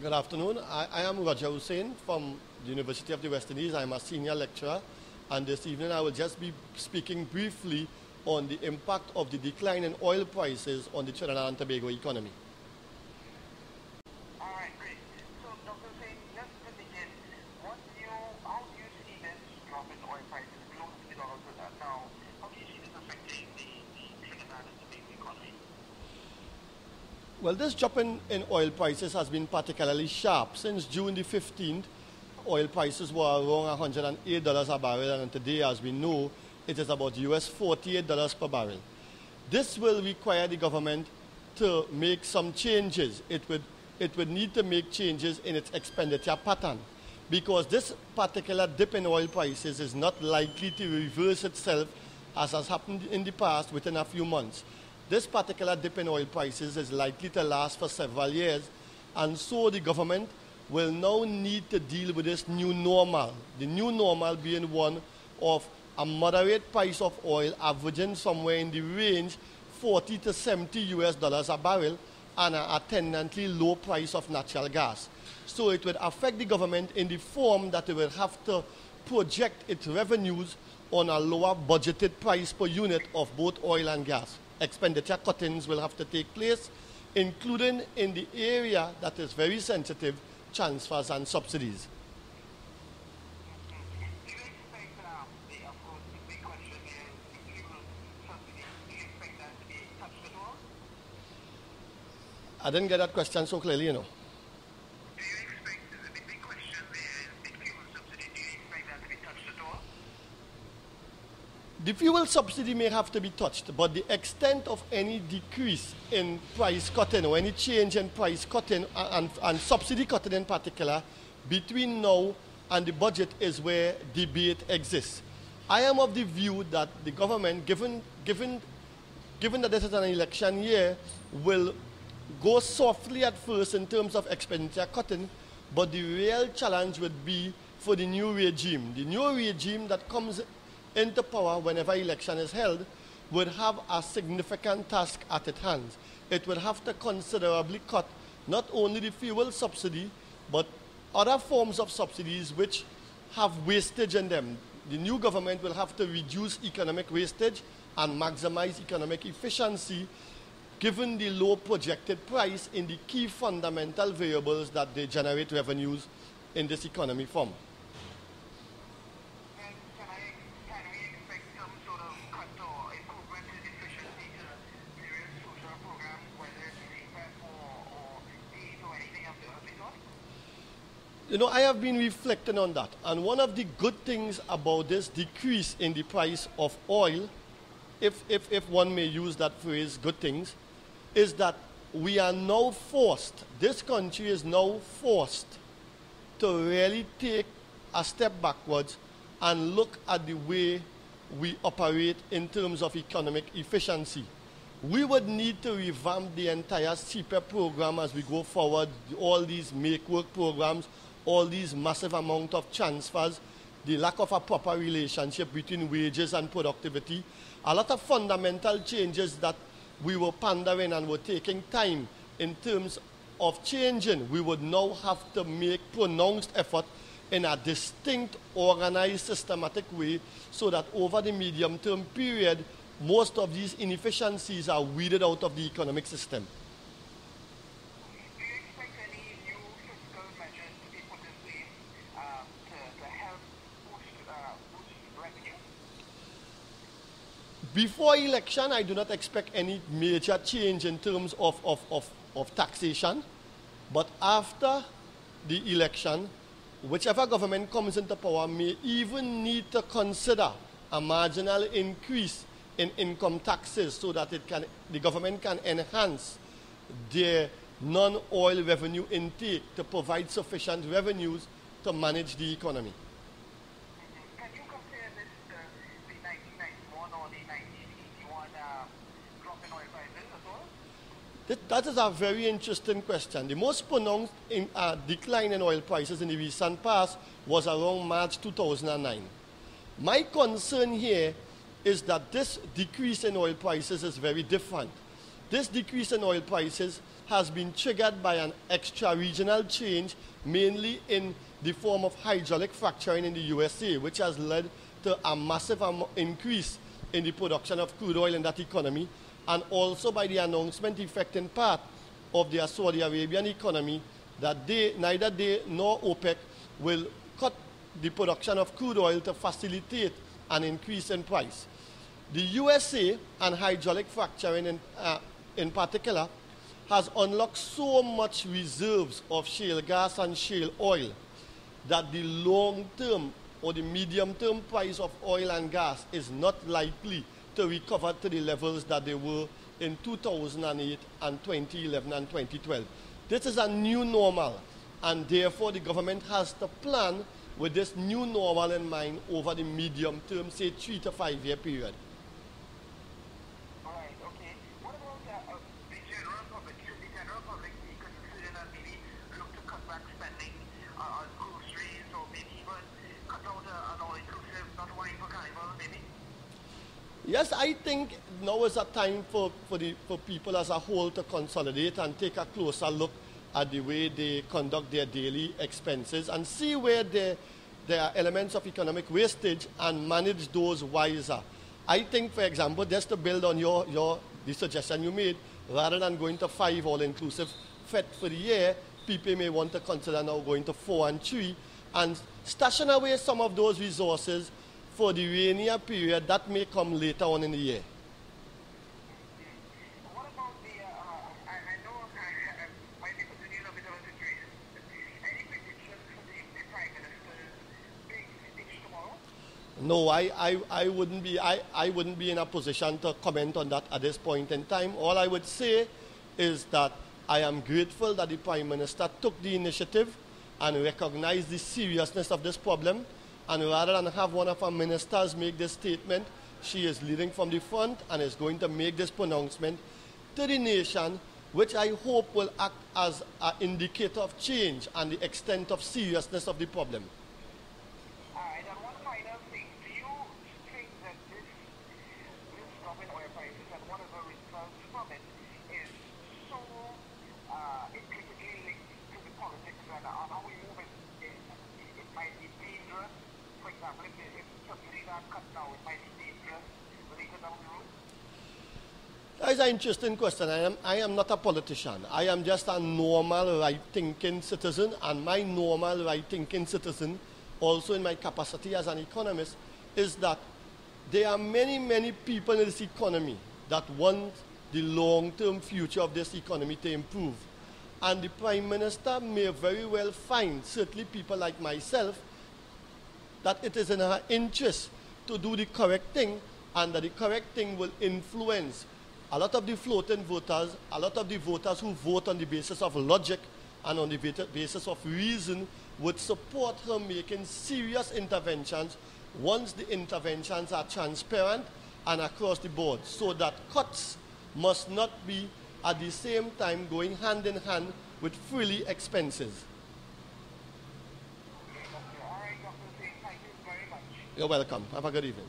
Good afternoon. I am Roger Hosein from the University of the West Indies. I am a senior lecturer, and this evening I will just be speaking briefly on the impact of the decline in oil prices on the Trinidad and Tobago economy. All right, great. So, Dr. Hosein, just to begin, how do you see this drop in oil prices close to $50 per ton now? How do you see this affecting the Trinidad and Tobago economy? Well, this drop in oil prices has been particularly sharp. Since June the 15th, oil prices were around $108 a barrel, and today, as we know, it is about US $48 per barrel. This will require the government to make some changes. It would need to make changes in its expenditure pattern, because this particular dip in oil prices is not likely to reverse itself as has happened in the past within a few months. This particular dip in oil prices is likely to last for several years, and so the government will now need to deal with this new normal. The new normal being one of a moderate price of oil averaging somewhere in the range 40 to 70 US dollars a barrel, and a tendency low price of natural gas. So it would affect the government in the form that it will have to project its revenues on a lower budgeted price per unit of both oil and gas. Expenditure cuttings will have to take place, including in the area that is very sensitive, transfers and subsidies. Do you expect, of course, the big question is the fuel subsidy. Do you expect that to be touched at all? I didn't get that question so clearly, you know. Do you expect, the big question there is the fuel subsidy, do you expect that to be touched at all? The fuel subsidy may have to be touched, but the extent of any decrease in price cutting or any change in price cutting and subsidy cutting in particular between now and the budget is where debate exists. I am of the view that the government, given that this is an election year, will go softly at first in terms of expenditure cutting, but the real challenge would be for the new regime. The new regime that comes into power whenever election is held would have a significant task at its hands. It would have to considerably cut not only the fuel subsidy, but other forms of subsidies which have wastage in them. The new government will have to reduce economic wastage and maximize economic efficiency, given the low projected price in the key fundamental variables that they generate revenues in this economy from. Can we expect some sort of cut or improvement in efficiency to various social programs, whether it's REPEP or aid or anything of the sort? You know, I have been reflecting on that, and one of the good things about this decrease in the price of oil, if one may use that phrase, good things, is that we are now forced, this country is now forced to really take a step backwards and look at the way we operate in terms of economic efficiency. We would need to revamp the entire CPEP program as we go forward, all these make work programs, all these massive amount of transfers, the lack of a proper relationship between wages and productivity, a lot of fundamental changes that we were pondering and were taking time in terms of changing. We would now have to make pronounced effort in a distinct, organized, systematic way so that over the medium-term period, most of these inefficiencies are weeded out of the economic system. Do you expect any new fiscal measures to be put in place to help boost revenue? Before election, I do not expect any major change in terms of taxation. But after the election, whichever government comes into power may even need to consider a marginal increase in income taxes so that the government can enhance their non-oil revenue intake to provide sufficient revenues to manage the economy. Can you compare this to the 1991 or the 1981 drop in oil prices at all? That is a very interesting question. The most pronounced decline in oil prices in the recent past was around March 2009. My concern here is that this decrease in oil prices is very different. This decrease in oil prices has been triggered by an extra-regional change, mainly in the form of hydraulic fracturing in the USA, which has led to a massive increase in the production of crude oil in that economy, and also by the announcement affecting part of the Saudi Arabian economy that neither they nor OPEC will cut the production of crude oil to facilitate an increase in price. The USA and hydraulic fracturing in particular has unlocked so much reserves of shale gas and shale oil that the long-term or the medium-term price of oil and gas is not likely to recover to the levels that they were in 2008 and 2011 and 2012. This is a new normal, and therefore the government has to plan with this new normal in mind over the medium term, say 3 to 5 year period. All right, okay. What about the general public? Should the general public be considering and maybe look to cut back spending on groceries, or maybe even cut out an all-inclusive, not wine for carnival, maybe? Yes, I think now is a time for people as a whole to consolidate and take a closer look at the way they conduct their daily expenses and see where there are elements of economic wastage and manage those wiser. I think, for example, just to build on the suggestion you made, rather than going to 5 all-inclusive FET for the year, people may want to consider now going to 4 and 3 and stashing away some of those resources for the rainier period that may come later on in the year. What about the, I know I might be putting you in a bit of a situation. Any predictions for the Prime Minister's big speech tomorrow? No, I wouldn't be in a position to comment on that at this point in time. All I would say is that I am grateful that the Prime Minister took the initiative and recognized the seriousness of this problem. And rather than have one of our ministers make this statement, she is leading from the front and is going to make this pronouncement to the nation, which I hope will act as an indicator of change and the extent of seriousness of the problem. All right, and one final thing. Do you think that this drop in oil prices and one of the results from it is so intricately linked to the politics and how we move it might be dangerous? For example, if subsidies are cut now, it might be dangerous later down the road? That is an interesting question. I am not a politician. I am just a normal, right-thinking citizen, and my normal, right-thinking citizen, also in my capacity as an economist, is that there are many, many people in this economy that want the long-term future of this economy to improve. And the Prime Minister may very well find, certainly people like myself, that it is in her interest to do the correct thing, and that the correct thing will influence a lot of the floating voters, a lot of the voters who vote on the basis of logic and on the basis of reason would support her making serious interventions once the interventions are transparent and across the board, so that cuts must not be at the same time going hand in hand with frilly expenses. All right, Dr. Hosein, thank you very much. You're welcome. Have a good evening.